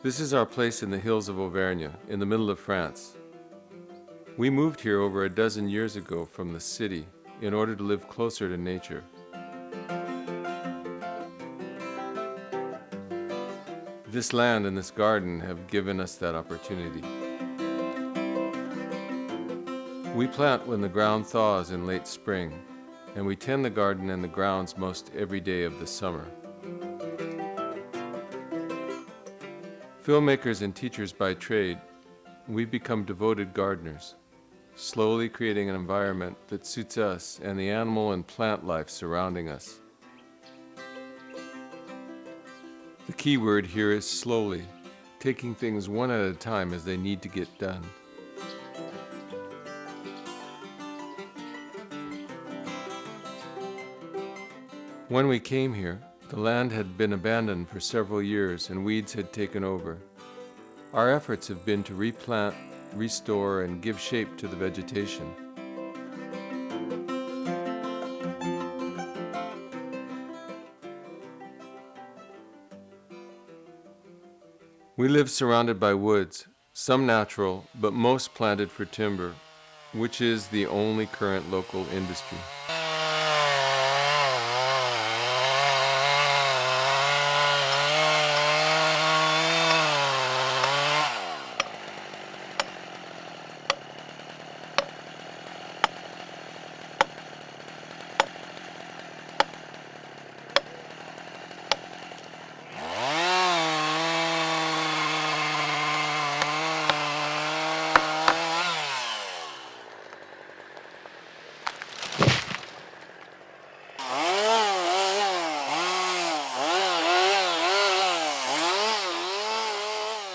This is our place in the hills of Auvergne, in the middle of France. We moved here over a dozen years ago from the city in order to live closer to nature. This land and this garden have given us that opportunity. We plant when the ground thaws in late spring, and we tend the garden and the grounds most every day of the summer. Filmmakers and teachers by trade, we've become devoted gardeners, slowly creating an environment that suits us and the animal and plant life surrounding us. The key word here is slowly, taking things one at a time as they need to get done. When we came here, the land had been abandoned for several years and weeds had taken over. Our efforts have been to replant, restore, and give shape to the vegetation. We live surrounded by woods, some natural, but most planted for timber, which is the only current local industry.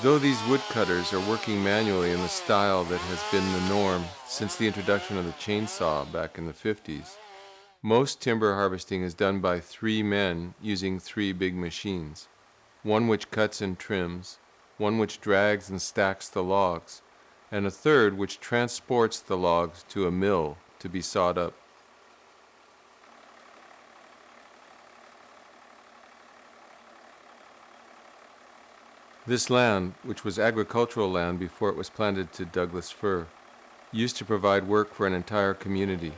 Though these woodcutters are working manually in the style that has been the norm since the introduction of the chainsaw back in the 50s, most timber harvesting is done by 3 men using 3 big machines, one which cuts and trims, one which drags and stacks the logs, and a third which transports the logs to a mill to be sawed up. This land, which was agricultural land before it was planted to Douglas fir, used to provide work for an entire community.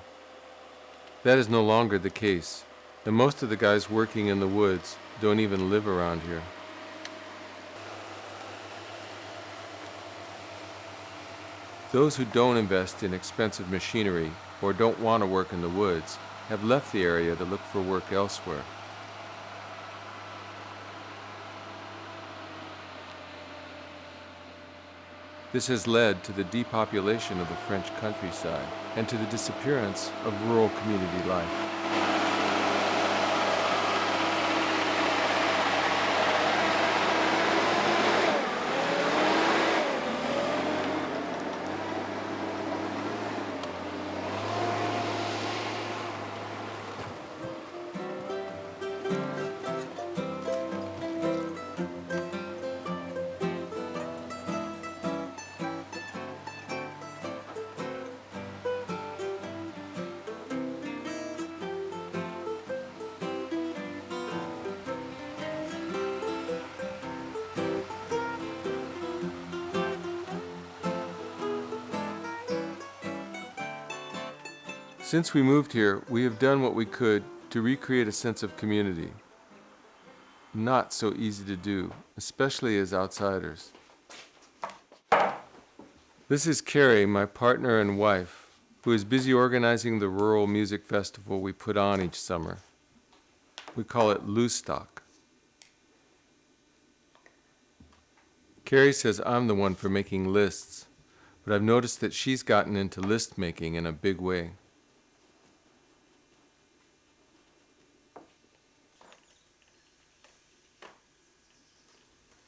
That is no longer the case, and most of the guys working in the woods don't even live around here. Those who don't invest in expensive machinery or don't want to work in the woods have left the area to look for work elsewhere. This has led to the depopulation of the French countryside and to the disappearance of rural community life. Since we moved here, we have done what we could to recreate a sense of community. Not so easy to do, especially as outsiders. This is Carrie, my partner and wife, who is busy organizing the rural music festival we put on each summer. We call it Loustock. Carrie says I'm the one for making lists, but I've noticed that she's gotten into list making in a big way.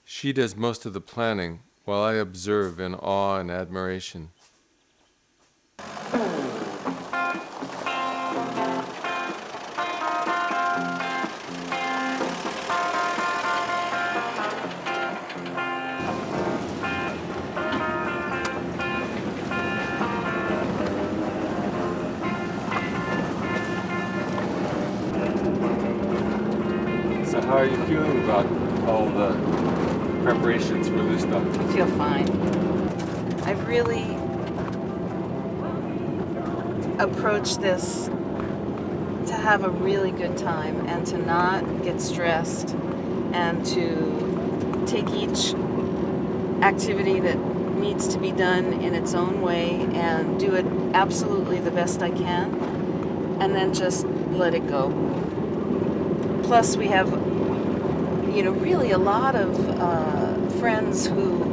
She does most of the planning, while I observe in awe and admiration. So how are you feeling about all the preparations for Loustock? I feel fine. I've really approached this to have a really good time and to not get stressed and to take each activity that needs to be done in its own way and do it absolutely the best I can and then just let it go. Plus we have, you know, really a lot of friends who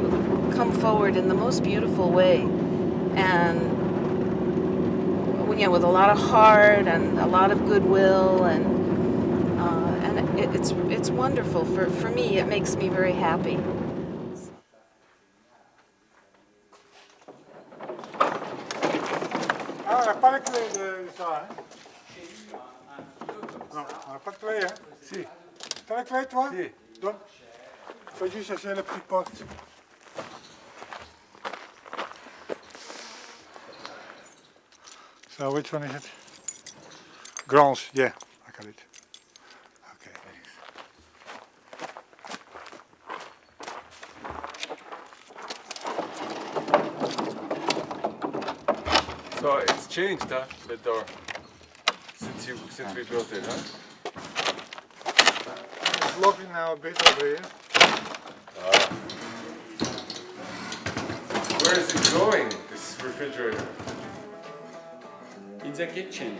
come forward in the most beautiful way and with a lot of heart and a lot of goodwill and it's wonderful. For me, it makes me very happy. Ah, on n'a pas les clés de ça, hein? Non, on n'a pas de clés, hein? Si. T'as les clés, toi? Si. Donne. Fais juste essayer la petite porte. So, which one is it? Grants, yeah, I got it. Okay, thanks. So it's changed, huh? The door since we built it, huh? It's blocking now a bit over here. Where is it going, this refrigerator? In the kitchen.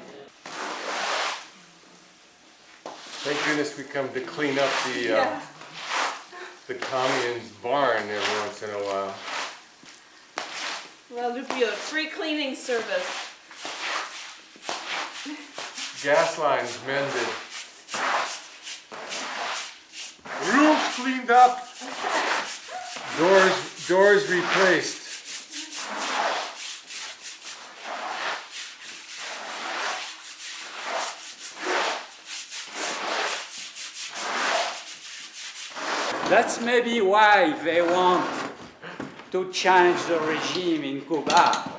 Thank goodness we come to clean up the commune's barn every once in a while. Well, there'll be a free cleaning service. Gas lines mended. Roofs cleaned up. Doors replaced. That's maybe why they want to change the regime in Cuba,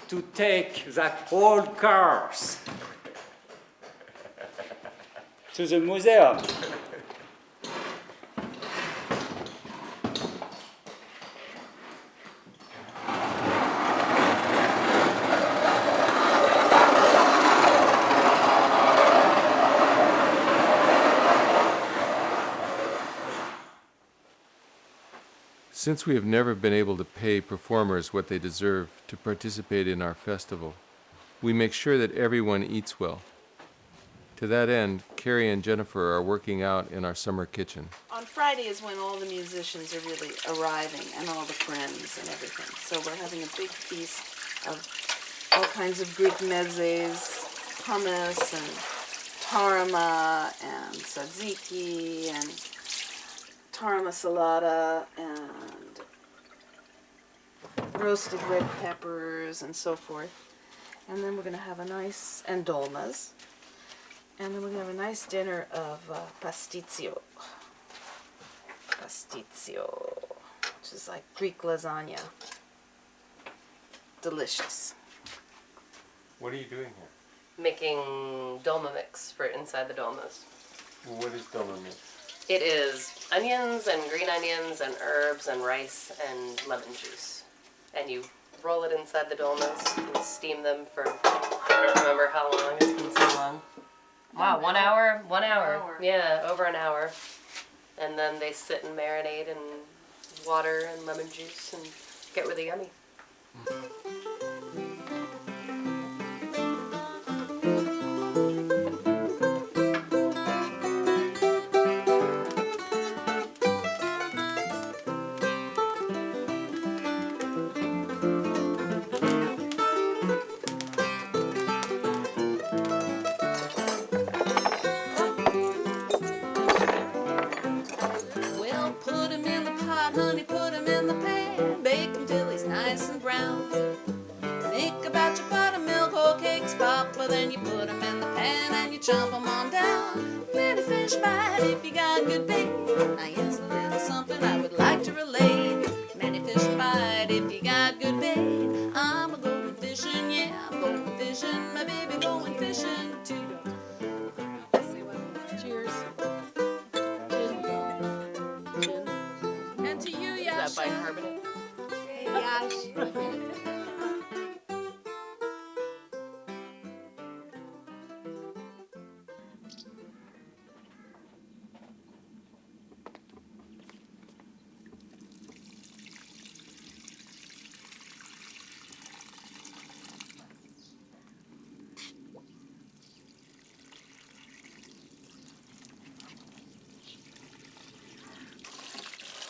to take that old cars to the museum. Since we have never been able to pay performers what they deserve to participate in our festival, we make sure that everyone eats well. To that end, Carrie and Jennifer are working out in our summer kitchen. On Friday is when all the musicians are really arriving and all the friends and everything. So we're having a big feast of all kinds of Greek mezzes, hummus and tarama and tzatziki and tarama salata and roasted red peppers and so forth. And then we're going to have a nice, and dolmas. And then we're going to have a nice dinner of pastizio. Pastizio, which is like Greek lasagna. Delicious. What are you doing here? Making dolma mix for inside the dolmas. Well, what is dolma mix? It is onions and green onions and herbs and rice and lemon juice. And you roll it inside the dolmas and steam them for, I don't remember how long, it's been so long. Wow, 1 hour? 1 hour. Yeah, over an hour. And then they sit and marinate in water and lemon juice and get really yummy. Well, put him in the pot, honey, put him in the pan. Bake him till he's nice and brown. Think about your buttermilk whole cakes pop, well then you put him in the pan and you chomp him on down. Many fish bite if you got good bait. Now here's a little something I would like to relate. Many fish bite if you got good bait. I'm a going fishing, yeah, I'm going fishing. My baby going fishing too. Cheers. And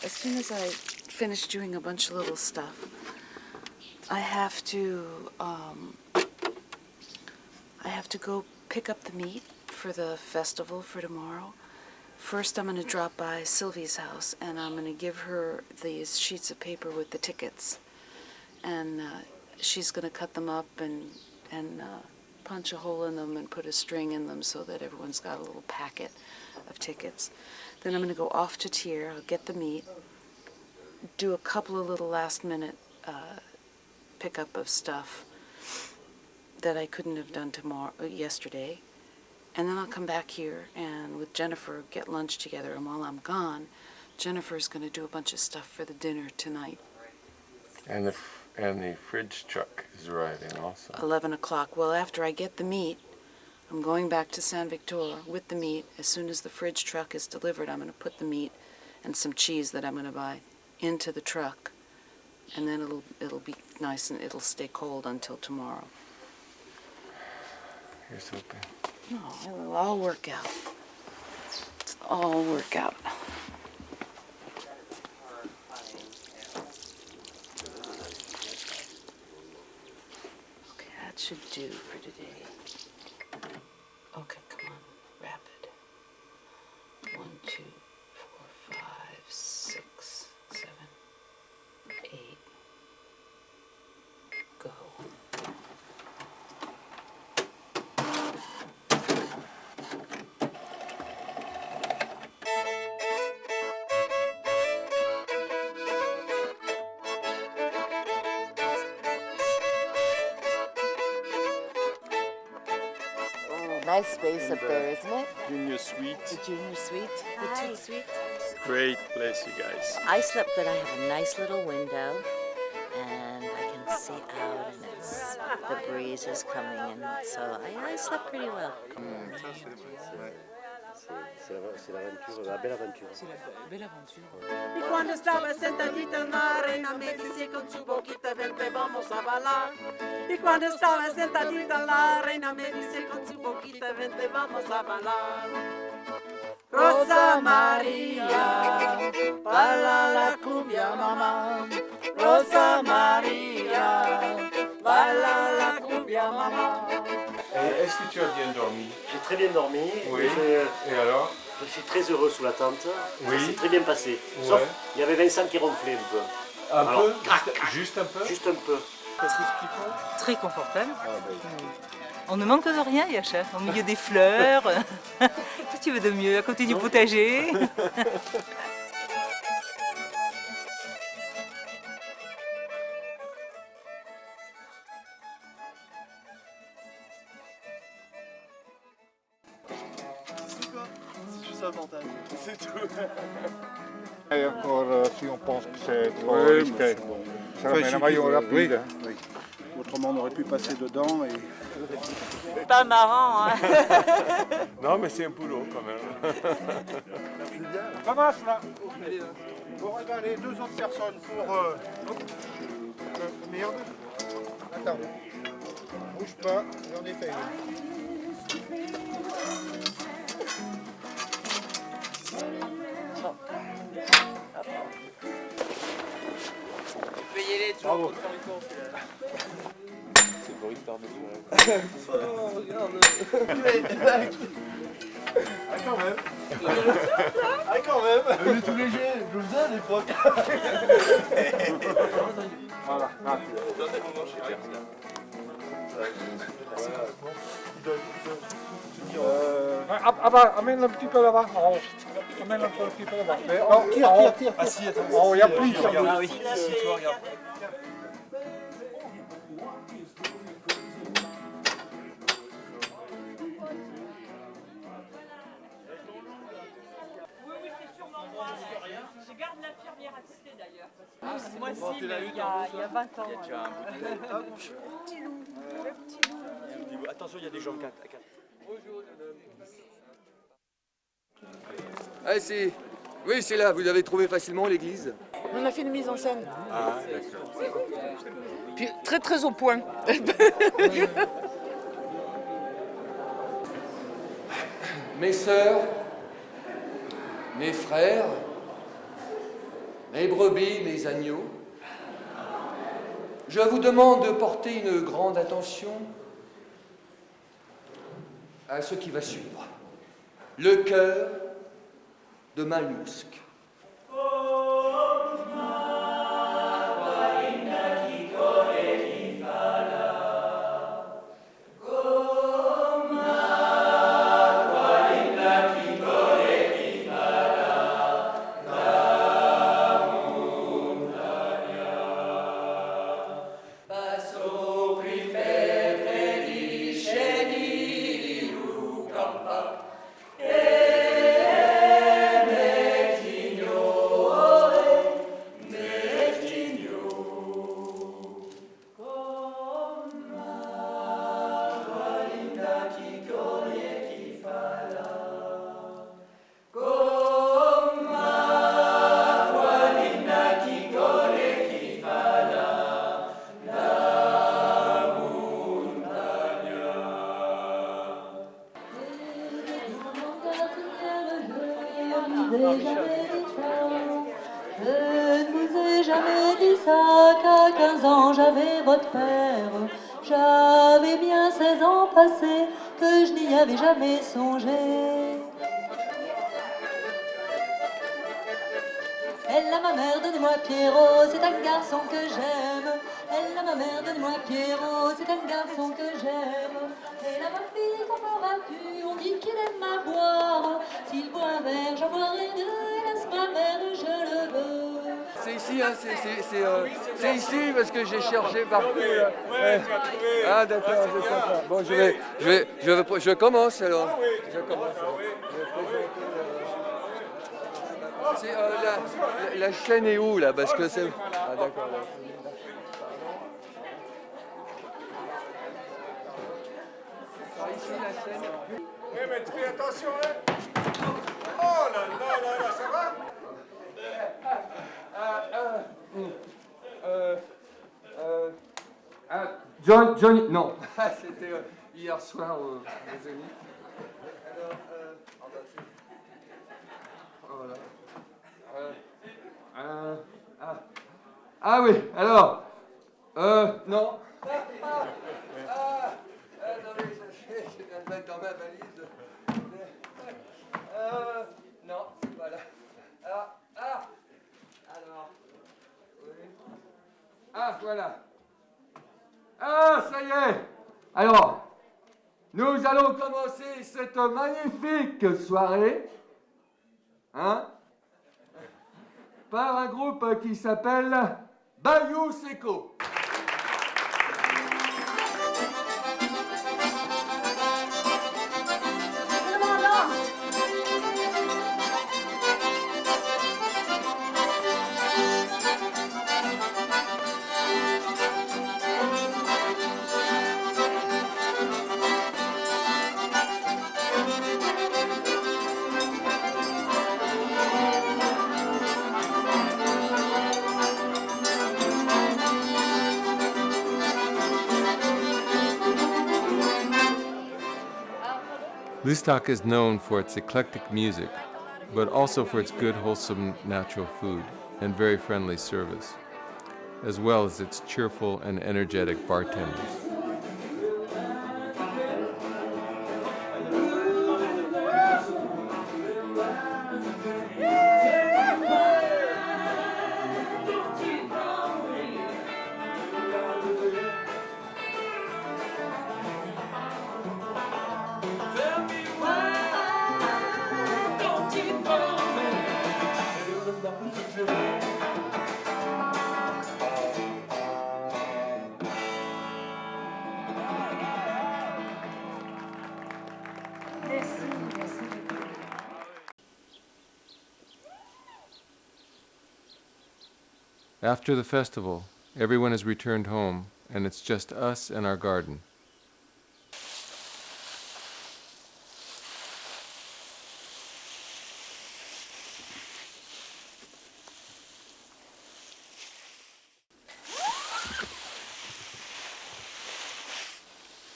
as soon as I finish doing a bunch of little stuff, I have to go pick up the meat for the festival for tomorrow. First, I'm going to drop by Sylvie's house, and I'm going to give her these sheets of paper with the tickets. And she's going to cut them up and punch a hole in them and put a string in them so that everyone's got a little packet of tickets. Then I'm going to go off to Tier. I'll get the meat, do a couple of little last-minute pickup of stuff that I couldn't have done yesterday. And then I'll come back here and with Jennifer get lunch together. And while I'm gone, Jennifer's going to do a bunch of stuff for the dinner tonight. And the fridge truck is arriving also. 11 o'clock. Well, after I get the meat, I'm going back to Saint Victor with the meat. As soon as the fridge truck is delivered, I'm going to put the meat and some cheese that I'm going to buy into the truck. And then it'll be nice and it'll stay cold until tomorrow. Here's hoping. No, it'll all work out. It's all work out. Okay, that should do for today. Okay, come on, rapid. 1, 2, 4, 5, 6, 7, 8. Go. Nice space up there, isn't it? Junior suite. The junior suite, the toot suite. Great place, you guys. I slept good. I have a nice little window, and I can see out, and the breeze is coming in, so I slept pretty well. C'est l'aventure, la belle aventure. Bella avventura. Y cuando estaba sentadita en la arena me dice con su boquita vente vamos a bailar. Y cuando estaba sentadita en la arena me dice con su boquita vente vamos a bailar. Rosa María, baila la cumbia mamá. Rosa María, baila la cumbia mamá. Est-ce que tu as bien dormi? J'ai très bien dormi. Oui. Et alors? Je suis très heureux sous la tente. Oui. C'est très bien passé. Ouais. Sauf, il y avait Vincent qui ronflait un peu. Un Alors, peu? Juste un peu? Juste un peu. Très confortable. On ne manque de rien, Yacha. Au milieu des fleurs. Qu'est-ce que tu veux de mieux? À côté du potager. C'est juste un fantasme. C'est tout. Et encore, si on pense que c'est trop risqué, ça ramène un maillot rapide. Oui. Autrement, on aurait pu passer dedans et... Pas marrant, hein? Non, mais c'est un boulot quand même. Ça marche là. Bon, eh ben, les 2 autres personnes pour... merde. Attends. Bouge pas, j'en ai fait une. Bravo. C'est le bruit de tard Oh, regarde. Ah, quand même. Ah, quand même. Il est tout léger. Je le faisais à l'époque. Voilà. Amène un petit peu là-bas. Amène un petit peu là-bas. Mais tire. Ah si, attends. Oh, il y a plus. Ah oui. Si, toi, regarde. Je garde l'infirmière à côté d'ailleurs. Moi aussi, il y a 20 ans. Tu as un bout de... Petit loup. Attention, il y a des gens à 4. Ah, oui, c'est là, vous avez trouvé facilement l'église? On a fait une mise en scène. Ah, d'accord. Puis très très au point. Mes sœurs, mes frères, mes brebis, mes agneaux, je vous demande de porter une grande attention à ce qui va suivre. Le chœur de Loustock. Je ne vous ai jamais dit ça qu'à 15 ans j'avais votre père. J'avais bien 16 ans passés que je n'y avais jamais songé. Elle a ma mère, donnez-moi Pierrot, c'est un garçon que j'aime. Elle a ma mère, donnez-moi Pierrot, c'est un garçon que j'aime. Elle a ma fille, qu'en feras-tu? On dit qu'il aime à boire. S'il boit un verre, j'en boirai deux. Laisse ma mère, je le veux. C'est ici, hein, c'est ici parce que j'ai cherché partout. Là. Ouais, tu as trouvé. Ah d'accord, c'est ça. Bon, je commence alors. Je commence. C'est la chaîne est où là? Parce que c'est. Ah d'accord. Là. Ici la chaîne. Oui, mais tu fais attention, hein. Oh là là là là, ça va? Johnny, non, c'était hier soir aux Zénith. Alors, voilà. Ah oui, alors, non. Attendez, je vais le mettre dans ma valise. Non, c'est pas là. Alors, oui. Ah, voilà. Ah, ça y est. Alors, nous allons commencer cette magnifique soirée, hein, par un groupe qui s'appelle Bayou Seco. Loustock is known for its eclectic music, but also for its good, wholesome, natural food and very friendly service, as well as its cheerful and energetic bartenders. After the festival, everyone has returned home, and it's just us and our garden.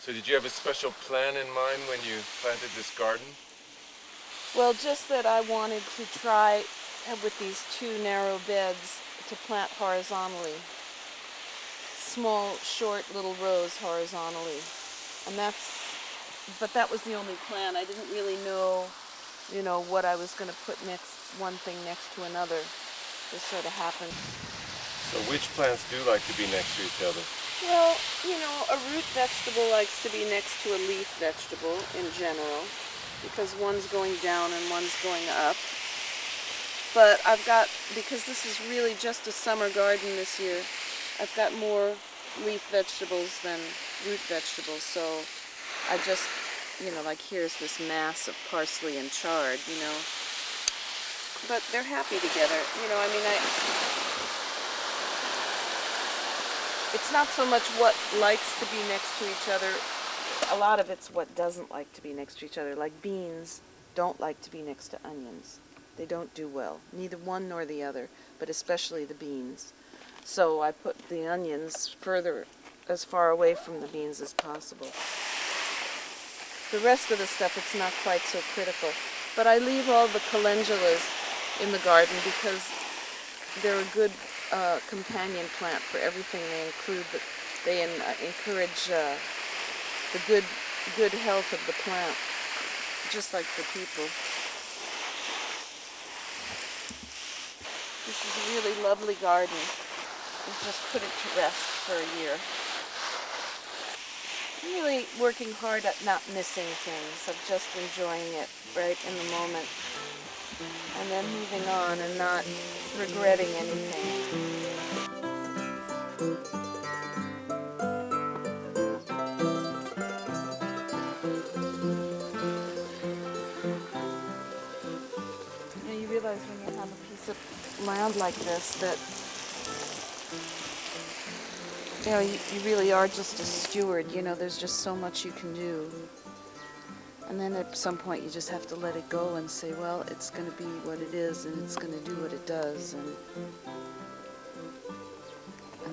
So did you have a special plan in mind when you planted this garden? Well, just that I wanted to try with these two narrow beds to plant horizontally. Small, short little rows horizontally. And but that was the only plan. I didn't really know, what I was going to put next, one thing next to another. This sort of happened. So which plants do like to be next to each other? Well, a root vegetable likes to be next to a leaf vegetable in general, because one's going down and one's going up. But because this is really just a summer garden this year, I've got more leaf vegetables than root vegetables, so I just, like here's this mass of parsley and chard, But they're happy together, it's not so much what likes to be next to each other. A lot of it's what doesn't like to be next to each other. Like beans don't like to be next to onions. They don't do well, neither one nor the other, but especially the beans. So I put the onions as far away from the beans as possible. The rest of the stuff, it's not quite so critical. But I leave all the calendulas in the garden because they're a good companion plant for everything. They encourage the good health of the plant, just like for people. This is a really lovely garden. I've just put it to rest for a year. I'm really working hard at not missing things, of just enjoying it right in the moment, and then moving on and not regretting anything. You realize when you have a piece of land like this that you really are just a steward. There's just so much you can do. And then at some point you just have to let it go and say, well, it's going to be what it is, and it's going to do what it does, and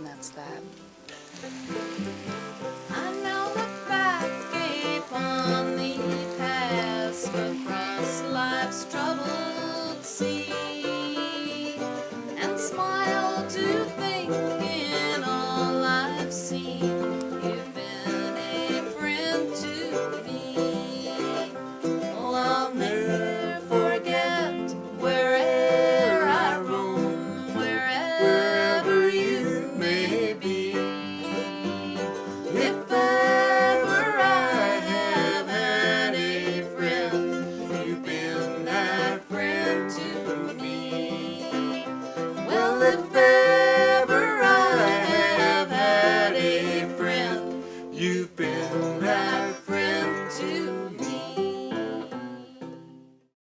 that's that. I know the path gave on the pass across life's troubled sea, and smile to think in all I've seen, you've been a friend to me. Oh, I'll never forget where'er I roam, wherever you may be. If ever I have had a friend, you've been that friend to me. Well, if